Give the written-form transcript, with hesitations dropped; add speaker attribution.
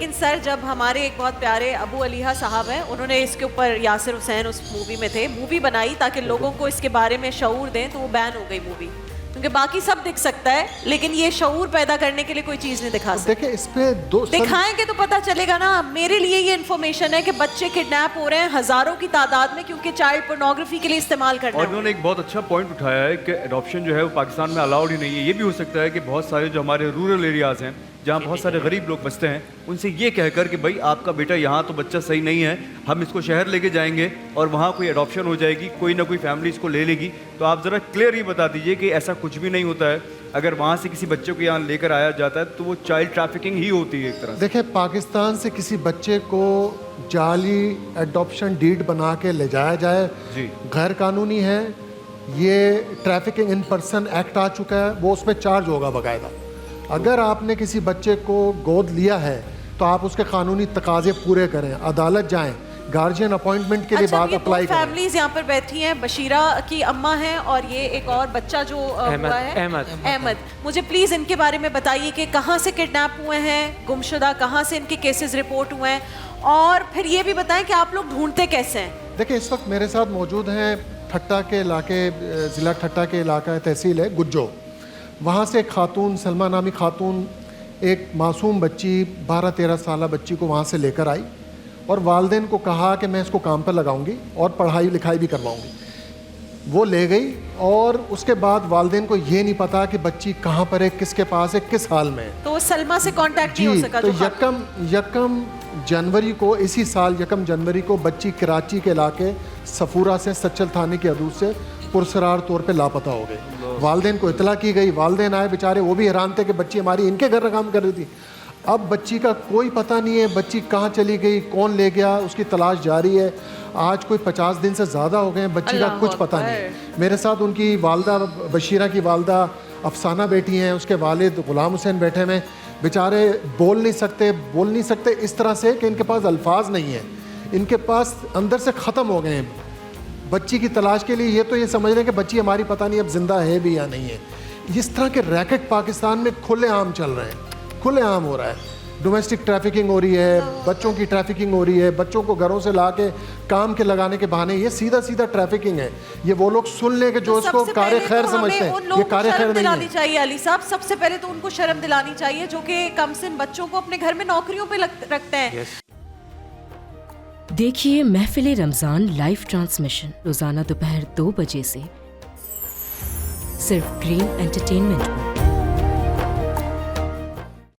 Speaker 1: لیکن سر جب ہمارے ایک بہت پیارے ابو علیحہ صاحب ہیں, انہوں نے اس کے اوپر, یاسر حسین اس مووی میں تھے, مووی بنائی تاکہ لوگوں کو اس کے بارے میں شعور دیں, تو وہ بین ہو گئی مووی, کیونکہ باقی سب دکھ سکتا ہے لیکن یہ شعور پیدا کرنے کے لیے کوئی چیز نہیں دکھا سکتے.
Speaker 2: دیکھیں اس پہ
Speaker 1: دکھائیں گے تو پتہ چلے گا نا. میرے لیے یہ انفارمیشن ہے کہ بچے کڈنیپ ہو رہے ہیں ہزاروں کی تعداد میں کیونکہ چائلڈ پورنوگرافی کے لیے استعمال کرنا.
Speaker 3: اور انہوں نے ایک بہت اچھا پوائنٹ اٹھایا ہے کہ اڈاپشن جو ہے وہ پاکستان میں الاؤڈ ہی نہیں ہے. یہ بھی ہو سکتا ہے کہ بہت سارے جو ہمارے رورل ایریاز ہیں جہاں بہت سارے غریب لوگ بستے ہیں, ان سے یہ کہہ کر کہ بھائی آپ کا بیٹا یہاں تو بچہ صحیح نہیں ہے, ہم اس کو شہر لے کے جائیں گے اور وہاں کوئی اڈاپشن ہو جائے گی, کوئی نہ کوئی فیملی اس کو لے لے گی. تو آپ ذرا کلیئر یہ بتا دیجئے کہ ایسا کچھ بھی نہیں ہوتا ہے. اگر وہاں سے کسی بچے کو یہاں لے کر آیا جاتا ہے تو وہ چائلڈ ٹریفکنگ ہی ہوتی ہے ایک طرح سے.
Speaker 2: دیکھیں پاکستان سے کسی بچے کو جعلی اڈاپشن ڈیڈ بنا کے لے جایا جائے
Speaker 3: جی
Speaker 2: غیر قانونی ہے. یہ ٹریفکنگ ان پرسن ایکٹ آ چکا ہے, وہ اس پہ چارج ہوگا باقاعدہ. اگر آپ نے کسی بچے کو گود لیا ہے تو آپ اس کے قانونی تقاضے پورے کریں, عدالت جائیں, گارجین اپوائنٹمنٹ کے لیے بات اپلائی کریں.
Speaker 1: فیملیز یہاں پر بیٹھی ہیں, بشیرہ کی اماں ہیں اور یہ ایک اور بچہ جو ہوا ہے احمد. مجھے پلیز ان کے بارے میں بتائیے کہ کہاں سے کڈنیپ ہوئے ہیں, گمشدہ کہاں سے ان کے کیسز رپورٹ ہوئے ہیں, اور پھر یہ بھی بتائیں کہ آپ لوگ ڈھونڈتے کیسے ہیں.
Speaker 2: دیکھیں اس وقت میرے ساتھ موجود ہیں ٹھٹہ کے علاقے, ضلع ٹھٹہ کے علاقہ تحصیل ہے گجو. وہاں سے ایک خاتون, سلمہ نامی خاتون, ایک معصوم بچی 12-13 سالہ بچی کو وہاں سے لے کر آئی اور والدین کو کہا کہ میں اس کو کام پر لگاؤں گی اور پڑھائی لکھائی بھی کرواؤں گی. وہ لے گئی اور اس کے بعد والدین کو یہ نہیں پتا کہ بچی کہاں پر ہے, کس کے پاس ہے, کس حال میں ہے.
Speaker 1: تو سلمہ سے کانٹیکٹ نہیں ہو سکا.
Speaker 2: تو یکم جنوری کو, اسی سال 1 جنوری کو بچی کراچی کے علاقے صفورہ سے سچل تھانے کی حدود سے پرسرار طور پہ لاپتہ ہو گئی. والدین کو اطلاع کی گئی, والدین آئے بیچارے, وہ بھی حیران تھے کہ بچی ہماری ان کے گھر کام کر رہی تھی. اب بچی کا کوئی پتہ نہیں ہے, بچی کہاں چلی گئی, کون لے گیا, اس کی تلاش جاری ہے. آج کوئی 50 دن سے زیادہ ہو گئے ہیں, بچی کا کچھ پتہ نہیں ہے. میرے ساتھ ان کی والدہ, بشیرہ کی والدہ افسانہ بیٹھی ہیں, اس کے والد غلام حسین بیٹھے ہوئے, بیچارے بول نہیں سکتے اس طرح سے کہ ان کے پاس الفاظ نہیں ہیں, ان کے پاس اندر سے ختم ہو گئے ہیں بچی کی تلاش کے لیے. یہ تو یہ سمجھ رہے ہیں کہ بچی ہماری پتہ نہیں اب زندہ ہے بھی یا نہیں ہے. اس طرح کے ریکٹ پاکستان میں کھلے عام چل رہے ہیں, کھلے عام ہو رہا ہے. ڈومیسٹک ٹریفکنگ ہو رہی ہے, بچوں کی ٹریفکنگ ہو رہی ہے, بچوں کو گھروں سے لا کے کام کے لگانے کے بہانے. یہ سیدھا ٹریفکنگ ہے. یہ وہ لوگ سن لیں کہ جو اس کو کار خیر سمجھتے ہیں, یہ کار خیر نہیں ہے.
Speaker 1: چاہیے علی صاحب, سب سے پہلے تو ان کو شرم دلانی چاہیے جو کہ کم سن بچوں کو اپنے گھر میں نوکریوں پہ رکھتے ہیں.
Speaker 4: دیکھیے محفل رمضان لائیو ٹرانسمیشن روزانہ دوپہر 2 بجے سے صرف گرین انٹرٹینمنٹ پر.